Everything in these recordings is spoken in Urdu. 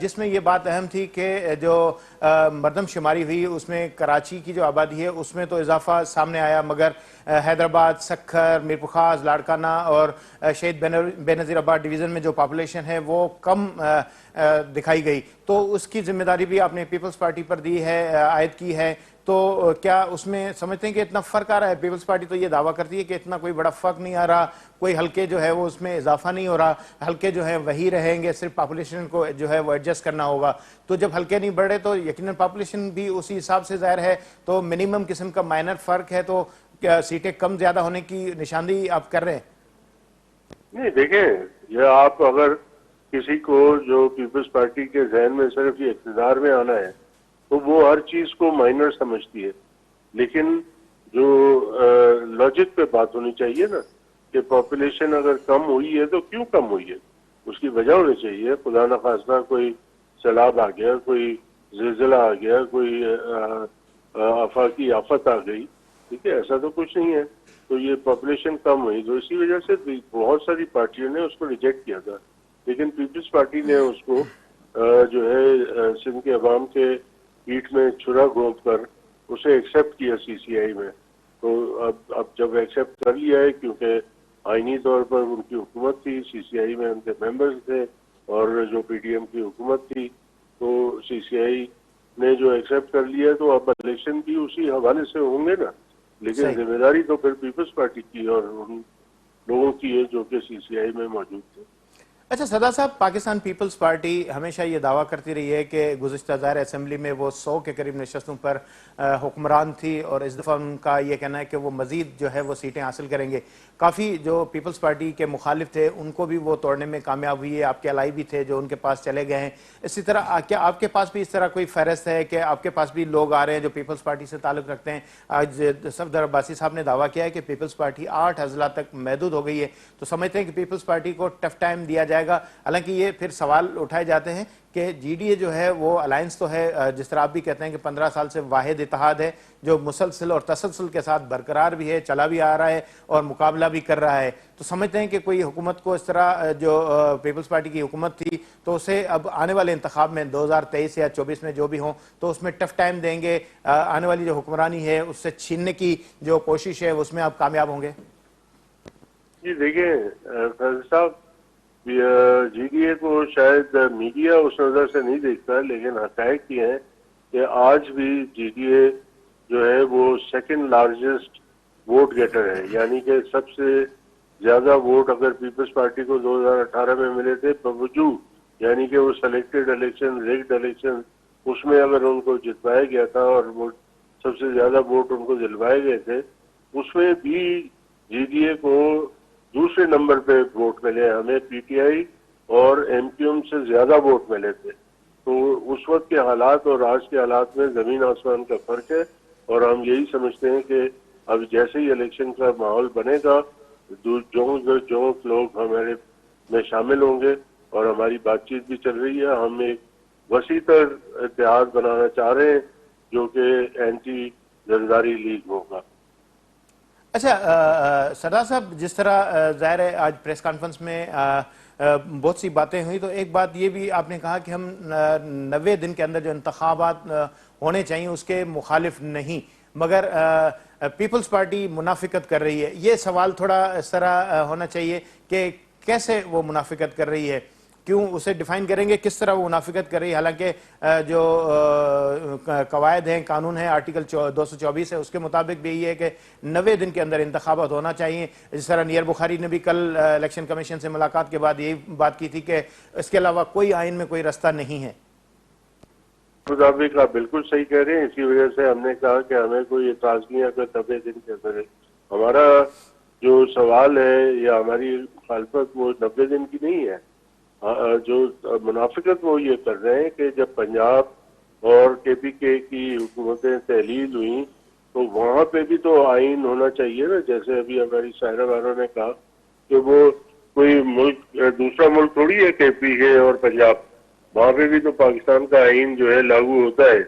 جس میں یہ بات اہم تھی کہ جو مردم شماری ہوئی اس میں کراچی کی جو آبادی ہے اس میں تو اضافہ سامنے آیا، مگر حیدرآباد، سکھر، میر پرخاص، لاڑکانہ اور شہید بے نظیر آباد ڈویژن میں جو پاپولیشن ہے وہ کم دکھائی گئی، تو اس کی ذمہ داری بھی آپ نے پیپلز پارٹی پر دی ہے، عائد کی ہے، تو کیا اس میں سمجھتے ہیں کہ اتنا فرق آ رہا ہے؟ پیپلز پارٹی تو یہ دعویٰ کرتی ہے کہ اتنا کوئی بڑا فرق نہیں آ رہا، کوئی حلقے جو ہے وہ اس میں اضافہ نہیں ہو رہا، حلقے جو ہیں وہی رہیں گے، صرف پاپولیشن کو جو ہے وہ ایڈجسٹ کرنا ہوگا، تو جب حلقے نہیں بڑھ رہے تو یقیناً پاپولیشن بھی اسی حساب سے ظاہر ہے، تو منیمم قسم کا مائنر فرق ہے، تو کیا سیٹیں کم زیادہ ہونے کی نشاندہی آپ کر رہے ہیں؟ نہیں دیکھیں، یہ آپ اگر کسی کو جو پیپلز پارٹی کے ذہن میں صرف یہ اقتدار میں آنا ہے تو وہ ہر چیز کو مائنر سمجھتی ہے، لیکن جو لاجک پہ بات ہونی چاہیے نا کہ پاپولیشن اگر کم ہوئی ہے تو کیوں کم ہوئی ہے، اس کی وجہ ہونی چاہیے۔ خدا نخواستہ کوئی سیلاب آ گیا، کوئی زلزلہ آ گیا، کوئی آفاقی آفت آ گئی، ٹھیک ہے، ایسا تو کچھ نہیں ہے، تو یہ پاپولیشن کم ہوئی، تو اسی وجہ سے بہت ساری پارٹیوں نے اس کو ریجیکٹ کیا تھا، لیکن پیپلز پارٹی نے اس کو جو ہے سندھ کے عوام کے پیٹھ میں چھرا گھونپ کر اسے ایکسیپٹ کیا سی سی آئی میں، تو اب جب ایکسیپٹ کر لیا ہے، کیونکہ آئینی طور پر ان کی حکومت تھی، سی سی آئی میں ان کے ممبرز تھے اور جو پی ڈی ایم کی حکومت تھی، تو سی سی آئی نے جو ایکسیپٹ کر لیا تو اب الیکشن بھی اسی حوالے سے ہوں گے نا، لیکن ذمہ داری تو پھر پیپلز پارٹی کی اور ان لوگوں کی ہے جو کہ سی سی آئی میں موجود تھے۔ اچھا سردار صاحب، پاکستان پیپلز پارٹی ہمیشہ یہ دعویٰ کرتی رہی ہے کہ گزشتہ ظاہر اسمبلی میں وہ 100 کے قریب نشستوں پر حکمران تھی، اور اس دفعہ ان کا یہ کہنا ہے کہ وہ مزید جو ہے وہ سیٹیں حاصل کریں گے۔ کافی جو پیپلز پارٹی کے مخالف تھے ان کو بھی وہ توڑنے میں کامیاب ہوئی ہے، آپ کے الائی بھی تھے جو ان کے پاس چلے گئے ہیں۔ اسی طرح کیا آپ کے پاس بھی اس طرح کوئی فہرست ہے کہ آپ کے پاس بھی لوگ آ رہے ہیں جو پیپلز پارٹی سے تعلق رکھتے ہیں؟ آج صفدر عباسی صاحب نے دعویٰ کیا ہے کہ پیپلز پارٹی 8 اضلاع تک محدود ہو گئی ہے، تو سمجھتے ہیں کہ پیپلز پارٹی کو ٹف ٹائم دیا جائے گا؟ حالانکہ یہ پھر سوال اٹھائے جاتے ہیں کہ جی ڈی اے جو ہے وہ الائنس تو ہے، جس طرح آپ بھی کہتے ہیں کہ 15 سال سے واحد اتحاد ہے جو مسلسل اور تسلسل کے ساتھ برقرار بھی ہے، چلا بھی آ رہا ہے اور مقابلہ بھی کر رہا ہے، تو سمجھتے ہیں کہ کوئی حکومت کو اس طرح جو پیپلز پارٹی کی حکومت تھی تو اسے اب آنے والے انتخاب میں 2023 یا 24 میں جو بھی ہوں تو اس میں ٹف ٹائم دیں گے، آنے والی جو حکمرانی ہے اس سے چھیننے کی جو کوشش ہے اس میں آپ کامیاب ہوں گے؟ جی دیکھیں فیض صاحب، جی ڈی اے کو شاید میڈیا اس نظر سے نہیں دیکھتا، لیکن حقائق یہ ہیں کہ آج بھی جی ڈی اے جو ہے وہ سیکنڈ لارجسٹ ووٹ گیٹر ہے، یعنی کہ سب سے زیادہ ووٹ اگر پیپلز پارٹی کو 2018 میں ملے تھے باوجود، یعنی کہ وہ سلیکٹڈ الیکشن، ریگڈ الیکشن، اس میں اگر ان کو جتوایا گیا تھا اور وہ سب سے زیادہ ووٹ ان کو دلوائے گئے تھے، اس میں بھی جی ڈی اے کو دوسرے نمبر پہ ووٹ ملے، ہمیں پی ٹی آئی اور ایم کیو ایم سے زیادہ ووٹ ملے تھے، تو اس وقت کے حالات اور آج کے حالات میں زمین آسمان کا فرق ہے، اور ہم یہی سمجھتے ہیں کہ اب جیسے ہی الیکشن کا ماحول بنے گا جو لوگ ہمارے میں شامل ہوں گے، اور ہماری بات چیت بھی چل رہی ہے، ہم ایک وسیع تر اتحاد بنانا چاہ رہے ہیں جو کہ اینٹی زرداری لیگ ہوگا۔ اچھا سردار صاحب، جس طرح ظاہر ہے آج پریس کانفرنس میں بہت سی باتیں ہوئی، تو ایک بات یہ بھی آپ نے کہا کہ ہم 90 دن کے اندر جو انتخابات ہونے چاہیے اس کے مخالف نہیں، مگر پیپلز پارٹی منافقت کر رہی ہے۔ یہ سوال تھوڑا اس طرح ہونا چاہیے کہ کیسے وہ منافقت کر رہی ہے، کیوں اسے ڈیفائن کریں گے کس طرح وہ منافقت کر رہی ہے؟ حالانکہ جو قواعد ہیں، قانون ہے، آرٹیکل 224 ہے، اس کے مطابق بھی یہ ہے کہ 90 دن کے اندر انتخابات ہونا چاہیے۔ جس طرح نیر بخاری نے بھی کل الیکشن کمیشن سے ملاقات کے بعد یہی بات کی تھی کہ اس کے علاوہ کوئی آئین میں کوئی رستہ نہیں ہے۔ مطابق آپ بالکل صحیح کہہ رہے ہیں، اسی وجہ سے ہم نے کہا کہ ہمیں کوئی اعتراض نہیں ہے اگر 90 دن کے اندر ہمارا جو سوال ہے یا ہماری مخالفت وہ 90 دن کی نہیں ہے، جو منافقت وہ یہ کر رہے ہیں کہ جب پنجاب اور کے پی کے کی حکومتیں تحلیل ہوئیں تو وہاں پہ بھی تو آئین ہونا چاہیے نا، جیسے ابھی ہماری سائرہ بانو نے کہا کہ وہ کوئی ملک دوسرا ملک تھوڑی ہے کے پی کے اور پنجاب، وہاں پہ بھی تو پاکستان کا آئین جو ہے لاگو ہوتا ہے،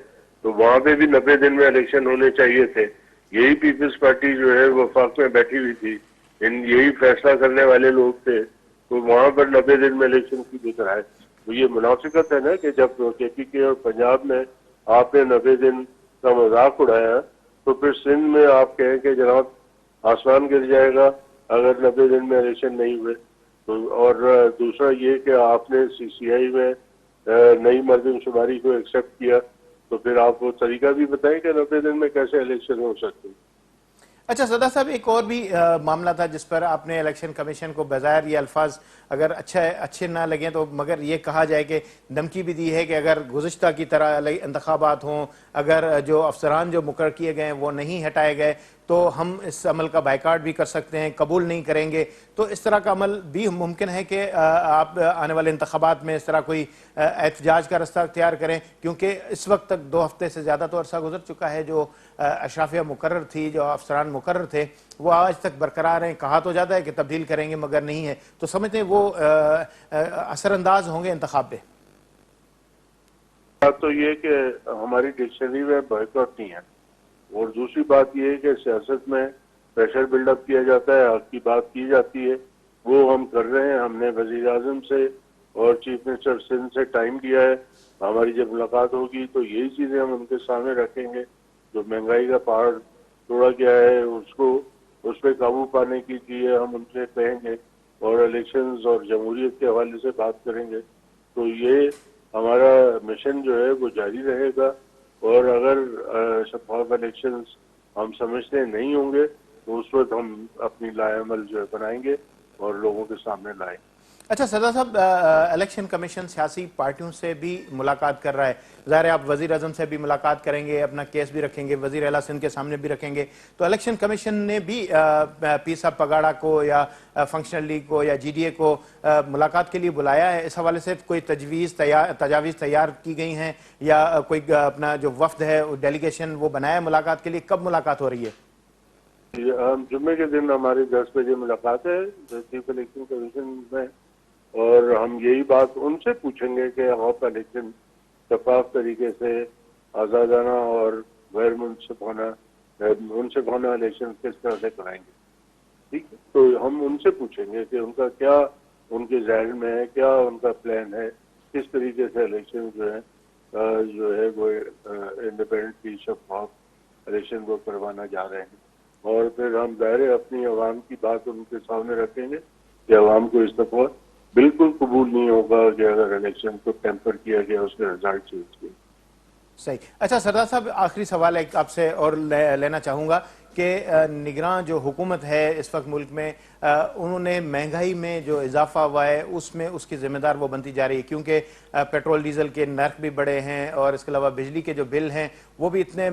تو وہاں پہ بھی 90 دن میں الیکشن ہونے چاہیے تھے۔ یہی پیپلز پارٹی جو ہے وفاق میں بیٹھی ہوئی تھی، یہی فیصلہ کرنے والے لوگ تھے، تو وہاں پر 90 دن میں الیکشن کی ذکر ہے۔ تو یہ منافقت ہے نا کہ جب کے پی کے اور پنجاب میں آپ نے 90 دن کا مذاق اڑایا تو پھر سندھ میں آپ کہیں کہ جناب آسمان گر جائے گا اگر 90 دن میں الیکشن نہیں ہوئے تو. اور دوسرا یہ کہ آپ نے سی سی آئی میں نئی مردم شماری کو ایکسیپٹ کیا تو پھر آپ وہ طریقہ بھی بتائیں کہ 90 دن میں کیسے الیکشن ہو سکتے ہیں. اچھا صدر صاحب، ایک اور بھی معاملہ تھا جس پر آپ نے الیکشن کمیشن کو بظاہر یہ الفاظ اگر اچھے نہ لگیں تو مگر یہ کہا جائے کہ دھمکی بھی دی ہے کہ اگر گزشتہ کی طرح انتخابات ہوں، اگر جو افسران جو مقرر کیے گئے ہیں وہ نہیں ہٹائے گئے تو ہم اس عمل کا بائیکاٹ بھی کر سکتے ہیں، قبول نہیں کریں گے. تو اس طرح کا عمل بھی ممکن ہے کہ آپ آنے والے انتخابات میں اس طرح کوئی احتجاج کا رستہ اختیار کریں، کیونکہ اس وقت تک 2 ہفتے سے زیادہ تو عرصہ گزر چکا ہے جو اشرافیہ مقرر تھی، جو افسران مقرر تھے وہ آج تک برقرار ہیں. کہا تو جاتا ہے کہ تبدیل کریں گے مگر نہیں ہے، تو سمجھتے ہیں وہ اثر انداز ہوں گے انتخاب پہ؟ بات تو یہ کہ ہماری ڈکشنری میں بائیکاٹ نہیں ہے، اور دوسری بات یہ ہے کہ سیاست میں پریشر بلڈ اپ کیا جاتا ہے، حق کی بات کی جاتی ہے، وہ ہم کر رہے ہیں. ہم نے وزیر اعظم سے اور چیف منسٹر سندھ سے ٹائم لیا ہے. ہماری جب ملاقات ہوگی تو یہی چیزیں ہم ان کے سامنے رکھیں گے. جو مہنگائی کا پہاڑ توڑا گیا ہے اس پہ قابو پانے کی چیزیں ہم ان سے کہیں گے، اور الیکشنز اور جمہوریت کے حوالے سے بات کریں گے. تو یہ ہمارا مشن جو ہے وہ جاری رہے گا، اور اگر شفاف الیکشنز ہم سمجھتے نہیں ہوں گے تو اس وقت ہم اپنی لائے عمل جو ہے بنائیں گے اور لوگوں کے سامنے لائیں گے. اچھا صدر صاحب، الیکشن کمیشن سیاسی پارٹیوں سے بھی ملاقات کر رہا ہے. ظاہر ہے آپ وزیر اعظم سے بھی ملاقات کریں گے، اپنا کیس بھی رکھیں گے، وزیر اعلیٰ سندھ کے سامنے بھی رکھیں گے. تو الیکشن کمیشن نے بھی پیر صاحب پگاڑا کو یا فنکشنل لیگ کو یا جی ڈی اے کو ملاقات کے لیے بلایا ہے. اس حوالے سے کوئی تجاویز تیار کی گئی ہیں یا کوئی اپنا جو وفد ہے ڈیلیگیشن وہ بنایا ہے ملاقات کے لیے؟ کب ملاقات ہو رہی ہے؟ جمعے کے دن ہماری 10 بجے ملاقات ہے چیف الیکشن کمیشن میں، اور ہم یہی بات ان سے پوچھیں گے کہ آپ الیکشن شفاف طریقے سے آزادانہ اور غیر منصفانہ الیکشن کس طرح سے کرائیں گے. ٹھیک ہے، تو ہم ان سے پوچھیں گے کہ ان کا کیا ان کے ذہن میں ہے، کیا ان کا پلان ہے، کس طریقے سے الیکشن جو ہے وہ انڈیپینڈنٹلی شفاف الیکشن وہ کروانا جا رہے ہیں. اور پھر ہم ظاہر اپنی عوام کی بات ان کے سامنے رکھیں گے کہ عوام کو اس دفعہ بالکل قبول نہیں ہوگا کہ اگر الیکشن کو ٹیمپر کیا گیا، اس کے رزلٹ چینج کیے. صحیح. اچھا سردار صاحب، آخری سوال ایک آپ سے اور لینا چاہوں گا کہ نگراں جو حکومت ہے اس وقت ملک میں، انہوں نے مہنگائی میں جو اضافہ ہوا ہے اس کی ذمہ دار وہ بنتی جا رہی ہے، کیونکہ پیٹرول ڈیزل کے نرخ بھی بڑے ہیں اور اس کے علاوہ بجلی کے جو بل ہیں وہ بھی اتنے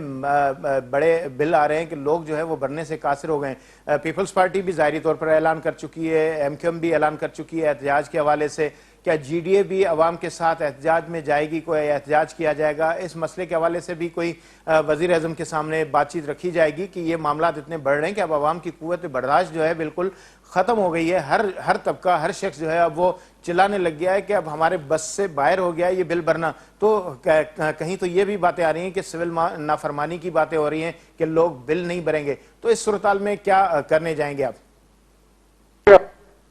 بڑے بل آ رہے ہیں کہ لوگ جو ہے وہ بھرنے سے قاصر ہو گئے ہیں. پیپلز پارٹی بھی ظاہری طور پر اعلان کر چکی ہے، ایم کیو ایم بھی اعلان کر چکی ہے احتجاج کے حوالے سے. کیا جی ڈی اے بھی عوام کے ساتھ احتجاج میں جائے گی؟ کوئی احتجاج کیا جائے گا؟ اس مسئلے کے حوالے سے بھی کوئی وزیر اعظم کے سامنے بات چیت رکھی جائے گی کہ یہ معاملات اتنے بڑھ رہے ہیں کہ اب عوام کی قوت برداشت جو ہے بالکل ختم ہو گئی ہے؟ ہر طبقہ، ہر شخص جو ہے اب وہ چلانے لگ گیا ہے کہ اب ہمارے بس سے باہر ہو گیا ہے یہ بل بھرنا. تو کہیں تو یہ بھی باتیں آ رہی ہیں کہ سول نافرمانی کی باتیں ہو رہی ہیں کہ لوگ بل نہیں بھریں گے. تو اس صورتحال میں کیا کرنے جائیں گے آپ؟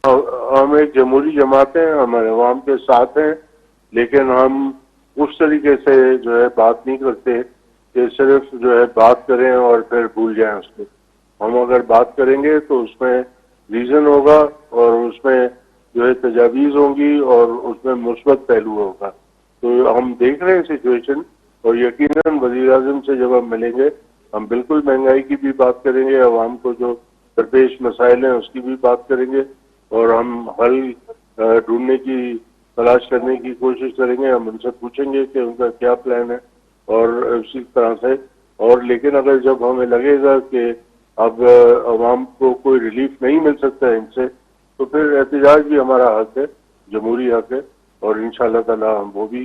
ہم ایک جمہوری جماعت ہیں، ہمارے عوام کے ساتھ ہیں، لیکن ہم اس طریقے سے جو ہے بات نہیں کرتے کہ صرف جو ہے بات کریں اور پھر بھول جائیں اس کو. ہم اگر بات کریں گے تو اس میں ریزن ہوگا اور اس میں جو ہے تجاویز ہوں گی اور اس میں مثبت پہلو ہوگا. تو ہم دیکھ رہے ہیں سچویشن، اور یقیناً وزیر اعظم سے جب ہم ملیں گے ہم بالکل مہنگائی کی بھی بات کریں گے، عوام کو جو درپیش مسائل ہیں اس کی بھی بات کریں گے، اور ہم حل ڈھونڈنے کی تلاش کرنے کی کوشش کریں گے. ہم ان سے پوچھیں گے کہ ان کا کیا پلان ہے، اور اسی طرح سے. اور لیکن اگر جب ہمیں لگے گا کہ اب عوام کو کوئی ریلیف نہیں مل سکتا ہے ان سے، تو پھر احتجاج بھی ہمارا حق ہے، جمہوری حق ہے، اور انشاءاللہ تعالی ہم وہ بھی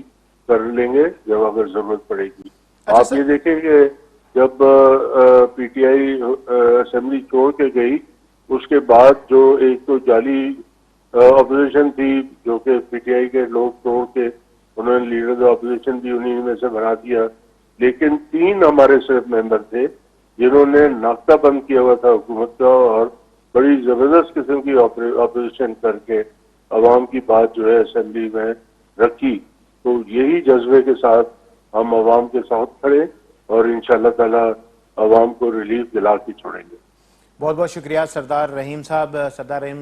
کر لیں گے جب اگر ضرورت پڑے گی. اچھا آپ سر، یہ دیکھیں کہ جب پی ٹی آئی اسمبلی چھوڑ کے گئی، اس کے بعد جو ایک تو جعلی اپوزیشن تھی جو کہ پی ٹی آئی کے لوگ توڑ کے انہوں نے لیڈر اپوزیشن بھی انہیں میں سے بنا دیا، لیکن 3 ہمارے صرف ممبر تھے جنہوں نے ناختہ بند کیا ہوا تھا حکومت کا، اور بڑی زبردست قسم کی اپوزیشن کر کے عوام کی بات جو ہے اسمبلی میں رکھی تو یہی جذبے کے ساتھ ہم عوام کے ساتھ کھڑے اور انشاءاللہ تعالی عوام کو ریلیف دلا کے چھوڑیں گے. بہت بہت شکریہ سردار رحیم صاحب. سردار رحیم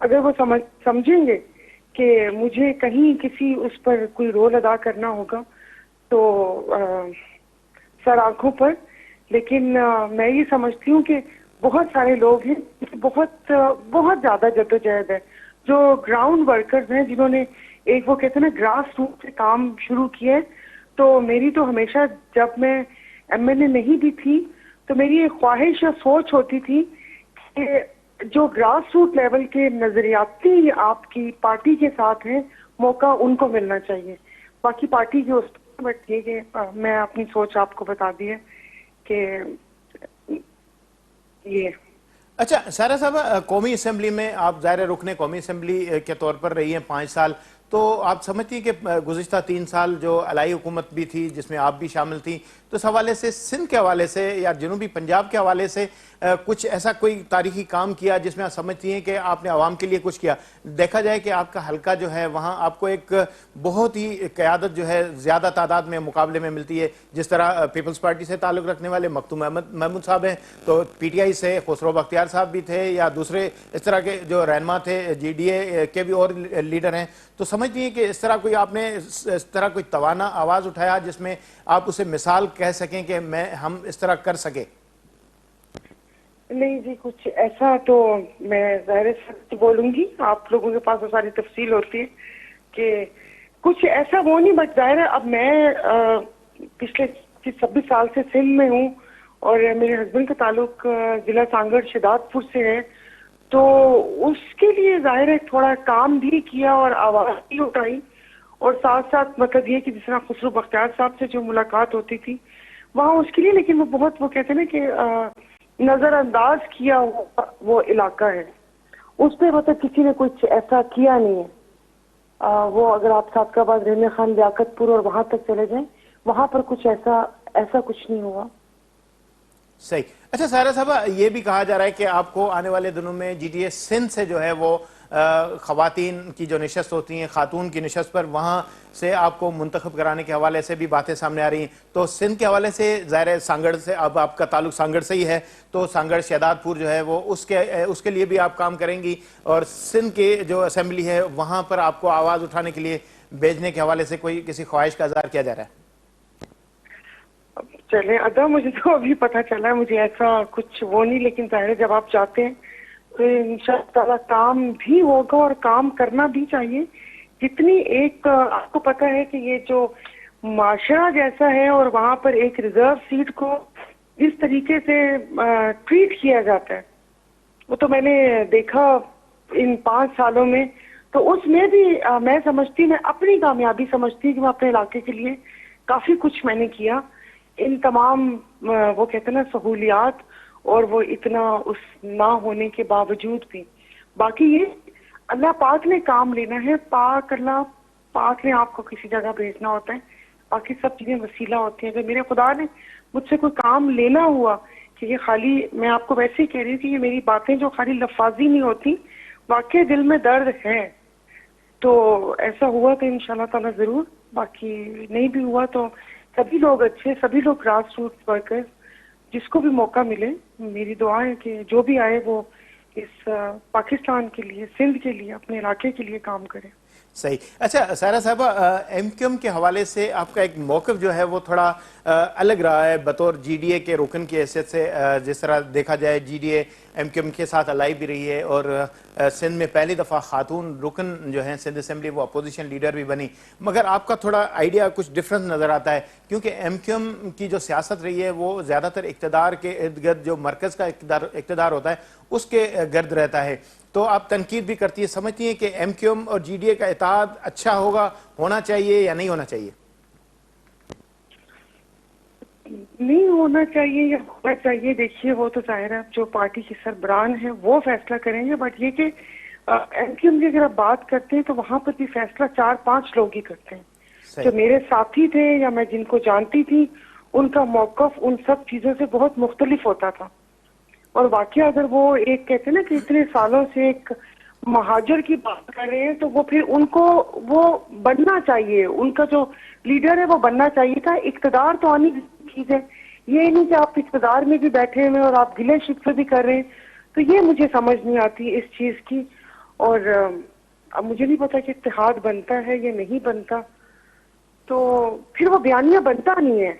اگر وہ سمجھیں گے کہ مجھے کہیں کسی اس پر کوئی رول ادا کرنا ہوگا تو سر آنکھوں پر، لیکن میں یہ سمجھتی ہوں کہ بہت سارے لوگ ہیں، بہت بہت زیادہ جدوجہد ہے، جو گراؤنڈ ورکرز ہیں، جنہوں نے ایک وہ کہتے ہیں نا گراس روٹ سے کام شروع کیا ہے. تو میری تو ہمیشہ جب میں ایم ایل اے نہیں بھی تھی تو میری ایک خواہش یا سوچ ہوتی تھی کہ جو گراس روٹ لیول کے نظریاتی آپ کی پارٹی کے ساتھ ہیں موقع ان کو ملنا چاہیے. باقی پارٹی کے اس بٹ ٹھیک ہے، میں اپنی سوچ آپ کو بتا دی ہے کہ یہ. اچھا سارا صاحب، قومی اسمبلی میں آپ ظاہر رکن قومی اسمبلی کے طور پر رہی ہیں 5 سال، تو آپ سمجھتی ہیں کہ گزشتہ 3 سال جو علائی حکومت بھی تھی جس میں آپ بھی شامل تھیں، تو اس حوالے سے سندھ کے حوالے سے یا جنوبی پنجاب کے حوالے سے کچھ ایسا کوئی تاریخی کام کیا جس میں آپ سمجھتی ہیں کہ آپ نے عوام کے لیے کچھ کیا؟ دیکھا جائے کہ آپ کا حلقہ جو ہے وہاں آپ کو ایک بہت ہی قیادت جو ہے زیادہ تعداد میں مقابلے میں ملتی ہے. جس طرح پیپلز پارٹی سے تعلق رکھنے والے مختوم محمود صاحب ہیں، تو پی ٹی آئی سے خسرو بختیار صاحب بھی تھے، یا دوسرے اس طرح کے جو رہنما تھے، جی ڈی اے کے بھی اور لیڈر ہیں. تو سمجھتی ہیں کہ اس طرح کوئی آپ نے اس طرح کوئی توانا آواز اٹھایا جس میں آپ اسے مثال کہہ سکیں کہ ہم اس طرح کر سکے؟ نہیں جی، کچھ ایسا تو میں ظاہر سچ بولوں گی، آپ لوگوں کے پاس وہ ساری تفصیل ہوتی ہے کہ کچھ ایسا وہ نہیں، بٹ ظاہر ہے اب میں پچھلے 26 سال سے سندھ میں ہوں اور میرے ہسبینڈ کا تعلق ضلع سانگڑ شہداد پور سے ہے، تو اس کے لیے ظاہر ہے تھوڑا کام بھی کیا اور آواز بھی اٹھائی، اور ساتھ ساتھ مطلب یہ کہ جس طرح خسرو بختیار صاحب سے جو ملاقات ہوتی تھی وہاں اس کے لیے، لیکن وہ بہت وہ کہتے ہیں نا کہ نظر انداز کیا ہوا وہ علاقہ ہے، اس پہ مطلب کسی نے کچھ ایسا کیا نہیں ہے. وہ اگر آپ صادق آباد، رحمہ خان، لیاقت پور اور وہاں تک چلے جائیں، وہاں پر کچھ ایسا کچھ نہیں ہوا. صحیح. اچھا سارا صاحبہ، یہ بھی کہا جا رہا ہے کہ آپ کو آنے والے دنوں میں جی ٹی اے سندھ سے جو ہے وہ خواتین کی جو نشست ہوتی ہیں، خاتون کی نشست پر، وہاں سے آپ کو منتخب کرانے کے حوالے سے بھی باتیں سامنے آ رہی ہیں. تو سندھ کے حوالے سے ظاہر ہے سانگڑ سے، اب آپ کا تعلق سانگڑ سے ہی ہے، تو سانگڑ شہداد پور جو ہے وہ اس کے لیے بھی آپ کام کریں گی، اور سندھ کی جو اسمبلی ہے وہاں پر آپ کو آواز اٹھانے کے لیے بھیجنے کے حوالے سے کوئی کسی خواہش کا اظہار کیا جا رہا ہے؟ چلے ادا، مجھے تو ابھی پتہ چلا ہے، مجھے ایسا کچھ وہ نہیں، لیکن ظاہر ہے جب آپ چاہتے ہیں تو انشاءاللہ تعالیٰ کام بھی ہوگا اور کام کرنا بھی چاہیے. جتنی ایک آپ کو پتہ ہے کہ یہ جو معاشرہ جیسا ہے اور وہاں پر ایک ریزرو سیٹ کو اس طریقے سے ٹریٹ کیا جاتا ہے، وہ تو میں نے دیکھا ان 5 سالوں میں. تو اس میں بھی میں سمجھتی، میں اپنی کامیابی سمجھتی کہ میں اپنے علاقے کے لیے کافی کچھ میں نے کیا، ان تمام وہ کہتے ہیں نا سہولیات، اور وہ اتنا اس نہ ہونے کے باوجود بھی. باقی یہ اللہ پاک نے کام لینا ہے، اللہ پاک نے آپ کو کسی جگہ بھیجنا ہوتا ہے، باقی سب چیزیں وسیلہ ہوتی ہیں. اگر میرے خدا نے مجھ سے کوئی کام لینا ہوا کہ یہ خالی، میں آپ کو ویسے ہی کہہ رہی ہوں کہ یہ میری باتیں جو خالی لفاظی نہیں ہوتی، واقعی دل میں درد ہے، تو ایسا ہوا تو انشاءاللہ تعالیٰ ضرور. باقی نہیں بھی ہوا تو سبھی لوگ اچھے، سبھی لوگ گراس روٹ ورکرز، جس کو بھی موقع ملے، میری دعا ہے کہ جو بھی آئے وہ اس پاکستان کے لیے، سندھ کے لیے، اپنے علاقے کے لیے کام کرے. صحیح. اچھا سارا صاحبہ، ایم کیو ایم کے حوالے سے آپ کا ایک موقف جو ہے وہ تھوڑا الگ رہا ہے بطور جی ڈی اے کے رکن کی حیثیت سے. جس طرح دیکھا جائے G D A M Q M کے ساتھ الائی بھی رہی ہے، اور سندھ میں پہلی دفعہ خاتون رکن جو ہیں سندھ اسمبلی وہ اپوزیشن لیڈر بھی بنی، مگر آپ کا تھوڑا آئیڈیا کچھ ڈیفرنس نظر آتا ہے، کیونکہ ایم کیو ایم کی جو سیاست رہی ہے وہ زیادہ تر اقتدار کے ارد گرد، جو مرکز کا اقتدار ہوتا ہے اس کے گرد رہتا ہے. تو آپ تنقید بھی کرتی ہے، سمجھتی ہیں کہ ایم کیو ایم اور جی ڈی اے کا اتحاد اچھا ہونا چاہیے یا نہیں ہونا چاہیے؟ نہیں ہونا چاہیے یا ہونا چاہیے، دیکھیے وہ تو ظاہر ہے جو پارٹی کے سربراہ ہیں وہ فیصلہ کریں گے، بٹ یہ کہ ایم کیو ایم کی اگر آپ بات کرتے ہیں تو وہاں پر بھی فیصلہ 4-5 لوگ ہی کرتے ہیں. جو میرے ساتھی تھے یا میں جن کو جانتی تھی، ان کا موقف ان سب چیزوں سے بہت مختلف ہوتا تھا. اور واقعہ اگر وہ ایک کہتے ہیں نا کہ اتنے سالوں سے ایک مہاجر کی بات کر رہے ہیں، تو وہ پھر ان کو وہ بننا چاہیے، ان کا جو لیڈر ہے وہ بننا چاہیے تھا. اقتدار تو آنی چیز ہے، یہ نہیں کہ آپ اقتدار میں بھی بیٹھے ہوئے اور آپ گلے شکوے بھی کر رہے ہیں. تو یہ مجھے سمجھ نہیں آتی اس چیز کی. اور اب مجھے نہیں پتا کہ اتحاد بنتا ہے یا نہیں بنتا، تو پھر وہ بیانیہ بنتا نہیں ہے.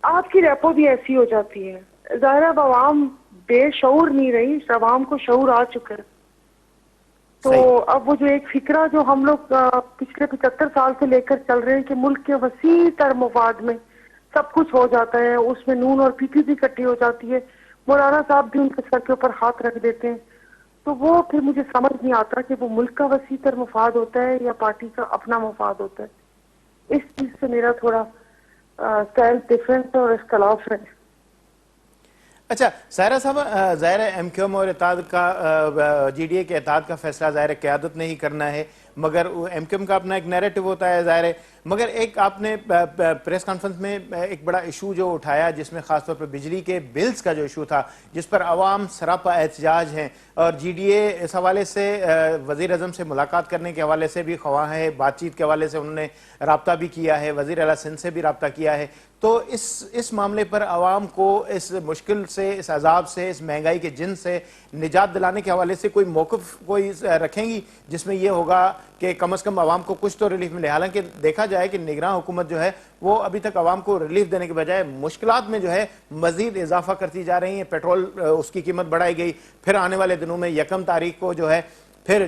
آپ کی ریپو بھی ایسی ہو جاتی ہے. ظاہر اب عوام بے شعور نہیں رہی، عوام کو شعور آ چکا ہے. تو اب وہ جو ایک فکرہ جو ہم لوگ پچھلے 75 سال سے لے کر چل رہے ہیں کہ ملک کے وسیع تر مفاد میں سب کچھ ہو جاتا ہے، اس میں نون اور پی پی بھی اکٹھی ہو جاتی ہے، مولانا صاحب بھی ان کے سر کے اوپر ہاتھ رکھ دیتے ہیں. تو وہ پھر مجھے سمجھ نہیں آتا کہ وہ ملک کا وسیع تر مفاد ہوتا ہے یا پارٹی کا اپنا مفاد ہوتا ہے. اس چیز سے میرا تھوڑا سیلف ڈیفنس اور اختلاف ہے. اچھا سائرہ صاحب، ظاہر ہے ایم کیو ایم اور اتحاد کا جی ڈی اے کے اتحاد کا فیصلہ ظاہر ہے قیادت نے ہی کرنا ہے، مگر ایم کیو ایم کا اپنا ایک نیریٹو ہوتا ہے ظاہر ہے. مگر ایک آپ نے پریس کانفرنس میں ایک بڑا ایشو جو اٹھایا جس میں خاص طور پر بجلی کے بلز کا جو ایشو تھا جس پر عوام سراپا احتجاج ہیں، اور جی ڈی اے اس حوالے سے وزیر اعظم سے ملاقات کرنے کے حوالے سے بھی خواہاں ہے، بات چیت کے حوالے سے انہوں نے رابطہ بھی کیا ہے، وزیر اعلیٰ سندھ سے بھی رابطہ کیا ہے. تو اس معاملے پر عوام کو اس مشکل سے، اس عذاب سے، اس مہنگائی کے جن سے نجات دلانے کے حوالے سے کوئی موقف کوئی رکھیں گی جس میں یہ ہوگا کہ کم از کم عوام کو کچھ تو ریلیف ملے؟ حالانکہ دیکھا جائے کہ نگراں حکومت جو ہے وہ ابھی تک عوام کو ریلیف دینے کے بجائے مشکلات میں جو ہے مزید اضافہ کرتی جا رہی ہیں. پیٹرول اس کی قیمت بڑھائی گئی، پھر آنے والے دنوں میں 1 تاریخ کو جو ہے پھر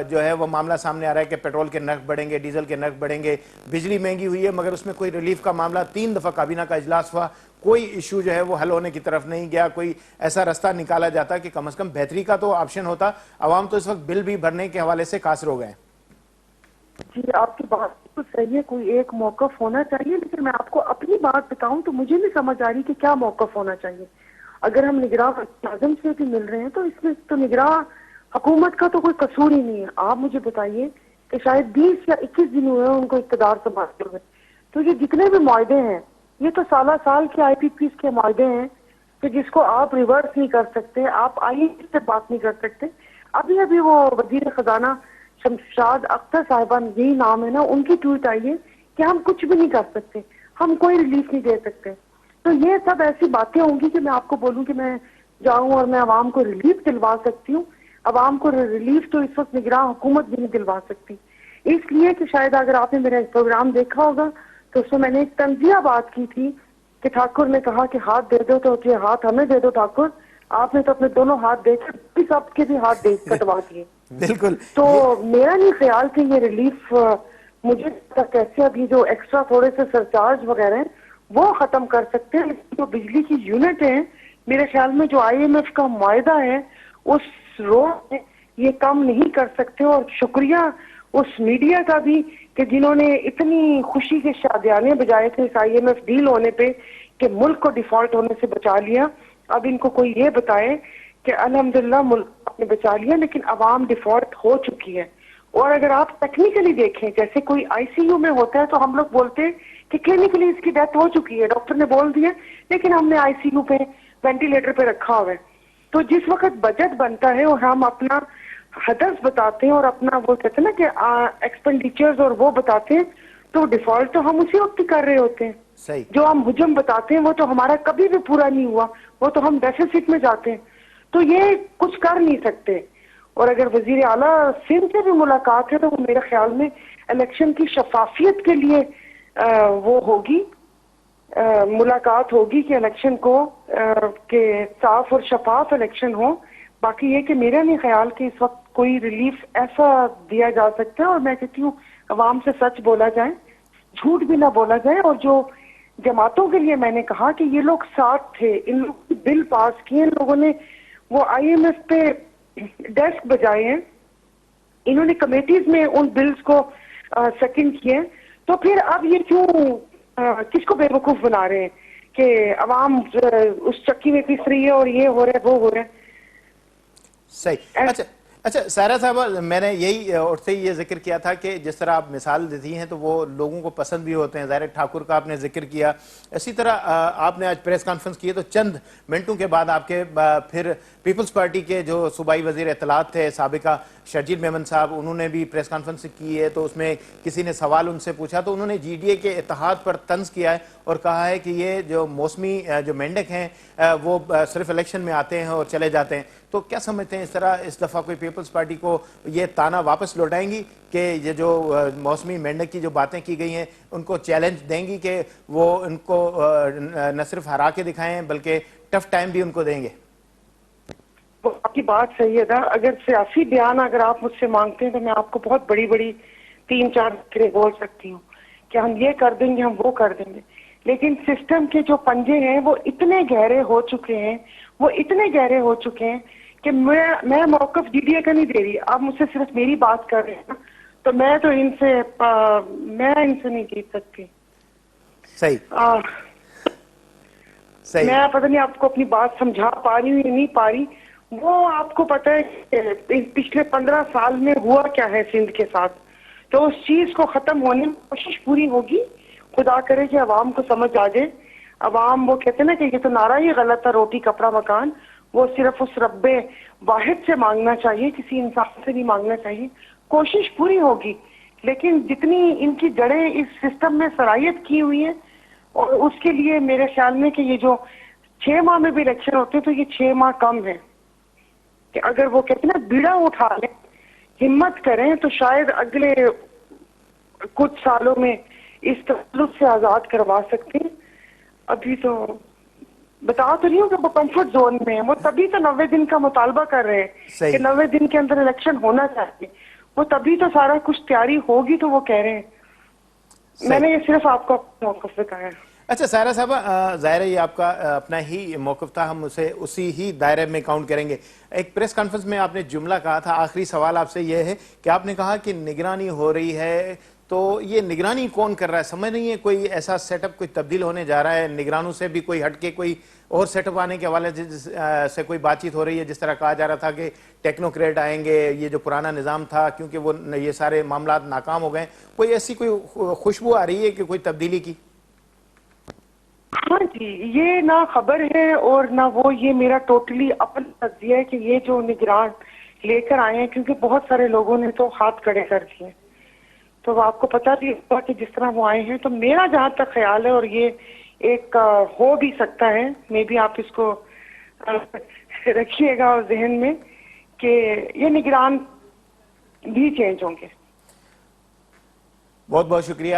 جو ہے وہ معاملہ سامنے آ رہا ہے کہ پیٹرول کے نرخ بڑھیں گے، ڈیزل کے نرخ بڑھیں گے، بجلی مہنگی ہوئی ہے مگر اس میں کوئی ریلیف کا معاملہ. 3 دفعہ کابینہ کا اجلاس ہوا، کوئی ایشو جو ہے وہ حل ہونے کی طرف نہیں گیا، کوئی ایسا رستہ نکالا جاتا کہ کم از کم بہتری کا تو آپشن ہوتا. عوام تو اس وقت بل بھی بھرنے کے حوالے سے قاصر ہو گئے. جی آپ کی بات تو صحیح ہے، کوئی ایک موقف ہونا چاہیے، لیکن میں آپ کو اپنی بات بتاؤں تو مجھے نہیں سمجھ آ رہی کہ کیا موقف ہونا چاہیے. اگر ہم نگراں اعظم سے بھی مل رہے ہیں تو اس میں تو نگراں حکومت کا تو کوئی قصور ہی نہیں ہے. آپ مجھے بتائیے کہ شاید 20 یا 21 دن ہوئے ہیں ان کو اقتدار سنبھالتے ہوئے، تو یہ جتنے بھی معاہدے ہیں یہ تو سالہ سال کے آئی پی پیز کے معاہدے ہیں کہ جس کو آپ ریورس نہیں کر سکتے، آپ آئی سے بات نہیں کر سکتے. ابھی ابھی وہ وزیر خزانہ شمشاد اختر صاحبہ، یہی نام ہے نا، ان کی ٹویٹ آئی ہے کہ ہم کچھ بھی نہیں کر سکتے، ہم کوئی ریلیف نہیں دے سکتے. تو یہ سب ایسی باتیں ہوں گی کہ میں آپ کو بولوں کہ میں جاؤں اور میں عوام کو ریلیف دلوا سکتی ہوں. عوام کو ریلیف تو اس وقت نگراں حکومت بھی نہیں دلوا سکتی، اس لیے کہ شاید اگر آپ نے میرا پروگرام دیکھا ہوگا تو اس میں میں نے ایک تنزیہ بات کی تھی کہ ٹھاکر نے کہا کہ ہاتھ دے دو تو یہ ہاتھ ہمیں دے دو ٹھاکر. آپ نے تو اپنے دونوں ہاتھ دے کے سب کے بھی ہاتھ کٹوا دیے. بالکل. تو میرا نہیں خیال کہ یہ ریلیف مجھے کیسے ابھی جو ایکسٹرا تھوڑے سے سرچارج وغیرہ ہیں وہ ختم کر سکتے ہیں، لیکن جو بجلی کی یونٹ ہیں میرے خیال میں جو آئی ایم ایف کا معاہدہ ہے اس روز میں یہ کم نہیں کر سکتے. اور شکریہ اس میڈیا کا بھی کہ جنہوں نے اتنی خوشی کے شادیانے بجائے تھے اس آئی ایم ایف ڈیل ہونے پہ کہ ملک کو ڈیفالٹ ہونے سے بچا لیا. اب ان کو کوئی یہ بتائے کہ الحمدللہ ملک نے بچا لیا لیکن عوام ڈیفالٹ ہو چکی ہے. اور اگر آپ ٹیکنیکلی دیکھیں جیسے کوئی آئی سی یو میں ہوتا ہے تو ہم لوگ بولتے ہیں کہ کلینکلی اس کی ڈیتھ ہو چکی ہے، ڈاکٹر نے بول دیا، لیکن ہم نے آئی سی یو پہ وینٹیلیٹر پہ رکھا ہوا ہے. تو جس وقت بجٹ بنتا ہے اور ہم اپنا ہدف بتاتے ہیں اور اپنا وہ کہتے ہیں نا کہ ایکسپینڈیچرز اور وہ بتاتے ہیں تو ڈیفالٹ تو ہم اسی وقت کر رہے ہوتے ہیں. صحیح. جو ہم حجم بتاتے ہیں وہ تو ہمارا کبھی بھی پورا نہیں ہوا، وہ تو ہم ڈیفیسٹ میں جاتے ہیں. تو یہ کچھ کر نہیں سکتے. اور اگر وزیر اعلیٰ سندھ سے بھی ملاقات ہے تو وہ میرے خیال میں الیکشن کی شفافیت کے لیے وہ ہوگی، ملاقات ہوگی کہ الیکشن کو کہ صاف اور شفاف الیکشن ہو. باقی یہ کہ میرا نہیں خیال کہ اس وقت کوئی ریلیف ایسا دیا جا سکتا ہے. اور میں کہتی ہوں عوام سے سچ بولا جائے، جھوٹ بھی نہ بولا جائے. اور جو جماعتوں کے لیے میں نے کہا کہ یہ لوگ ساتھ تھے، ان لوگوں نے بل پاس کیے، ان لوگوں نے وہ آئی ایم ایف پہ ڈیسک بجائے ہیں، انہوں نے کمیٹیز میں ان بلز کو سیکنڈ کیے. تو پھر اب یہ کیوں کس کو بے وقوف بنا رہے ہیں کہ عوام اس چکی میں پس رہی ہے اور یہ ہو رہا ہے وہ ہو رہا ہے. صحیح. اچھا سائرہ صاحبہ، میں نے یہی اٹھتے ہی یہ ذکر کیا تھا کہ جس طرح آپ مثال دیتی ہیں تو وہ لوگوں کو پسند بھی ہوتے ہیں. ظاہر ٹھاکر کا آپ نے ذکر کیا، اسی طرح آپ نے آج پریس کانفرنس کی تو چند منٹوں کے بعد آپ کے پھر پیپلز پارٹی کے جو صوبائی وزیر اطلاعات تھے سابقہ شرجیل میمن صاحب، انہوں نے بھی پریس کانفرنس کی ہے. تو اس میں کسی نے سوال ان سے پوچھا تو انہوں نے جی ڈی اے کے اتحاد پر طنز کیا ہے اور کہا ہے کہ یہ جو موسمی جو مینڈک ہیں وہ صرف الیکشن میں آتے ہیں اور چلے جاتے ہیں. تو کیا سمجھتے ہیں اس طرح اس دفعہ کوئی پیپلز پارٹی کو یہ تانا واپس لوٹائیں گی کہ یہ جو موسمی مینڈک کی جو باتیں کی گئی ہیں ان کو چیلنج دیں گی کہ وہ ان کو نہ صرف ہرا کے دکھائیں بلکہ ٹف ٹائم بھی ان کو دیں گے؟ وہ آپ کی بات صحیح ہے نا. اگر سیاسی بیان اگر آپ مجھ سے مانگتے ہیں تو میں آپ کو بہت بڑی بڑی 3-4 فکریں بول سکتی ہوں کہ ہم یہ کر دیں گے, ہم وہ کر دیں گے, لیکن سسٹم کے جو پنجے ہیں وہ اتنے گہرے ہو چکے ہیں, وہ اتنے گہرے ہو چکے ہیں کہ میں موقف ڈی ڈی اے کا نہیں دے رہی. آپ مجھ سے صرف میری بات کر رہے ہیں نا, تو میں تو ان سے نہیں جیت سکتی. صحیح صحیح. میں پتہ نہیں آپ کو اپنی بات سمجھا پا رہی ہوں یا نہیں پا رہی. وہ آپ کو پتہ ہے کہ پچھلے 15 سال میں ہوا کیا ہے سندھ کے ساتھ, تو اس چیز کو ختم ہونے میں کوشش پوری ہوگی. خدا کرے کہ عوام کو سمجھ آ جائے. عوام وہ کہتے ہیں نا کہ یہ تو نعرہ ہی غلط تھا, روٹی کپڑا مکان, وہ صرف اس رب واحد سے مانگنا چاہیے, کسی انسان سے نہیں مانگنا چاہیے. کوشش پوری ہوگی, لیکن جتنی ان کی جڑیں اس سسٹم میں سرایت کی ہوئی ہیں, اور اس کے لیے میرے خیال میں کہ یہ جو 6 ماہ میں بھی الیکشن ہوتے ہیں تو یہ 6 ماہ کم ہے. کہ اگر وہ کہتے ہیں نا بیڑا اٹھا لیں, ہمت کریں, تو شاید اگلے کچھ سالوں میں اس تسلط سے آزاد کروا سکتے ہیں. ابھی تو بتا تو نہیں ہوں کہ وہ کمفرٹ زون میں ہے. وہ تبھی تو 90 دن کا مطالبہ کر رہے ہیں کہ 90 دن کے اندر الیکشن ہونا چاہیے. وہ تبھی تو سارا کچھ تیاری ہوگی تو وہ کہہ رہے ہیں. میں نے یہ صرف آپ کو اپنا موقف بتایا ہے. اچھا سائرہ صاحبہ, ظاہر ہے یہ آپ کا اپنا ہی موقف تھا, ہم اسے اسی ہی دائرے میں کاؤنٹ کریں گے. ایک پریس کانفرنس میں آپ نے جملہ کہا تھا, آخری سوال آپ سے یہ ہے کہ آپ نے کہا کہ نگرانی ہو رہی ہے, تو یہ نگرانی کون کر رہا ہے؟ سمجھ نہیں ہے کوئی ایسا سیٹ اپ کوئی تبدیل ہونے جا رہا ہے, نگرانوں سے بھی کوئی ہٹ کے کوئی اور سیٹ اپ آنے کے حوالے سے کوئی بات چیت ہو رہی ہے؟ جس طرح کہا جا رہا تھا کہ ٹیکنوکریٹ آئیں گے, یہ جو پرانا نظام تھا کیونکہ وہ یہ سارے معاملات ناکام ہو گئے, کوئی ایسی کوئی خوشبو آ رہی ہے کہ کوئی تبدیلی کی؟ ہاں جی, یہ نہ خبر ہے اور نہ وہ, یہ میرا ٹوٹلی اپنا تجزیہ ہے کہ یہ جو نگران لے کر آئے ہیں, کیونکہ بہت سارے لوگوں نے تو ہاتھ کھڑے کر دیے, تو آپ کو پتا بھی ہوگا کہ جس طرح وہ آئے ہیں. تو میرا جہاں تک خیال ہے, اور یہ ایک ہو بھی سکتا ہے, میں بھی آپ اس کو رکھیے گا اور ذہن میں, کہ یہ نگران بھی چینج ہوں گے. بہت بہت شکریہ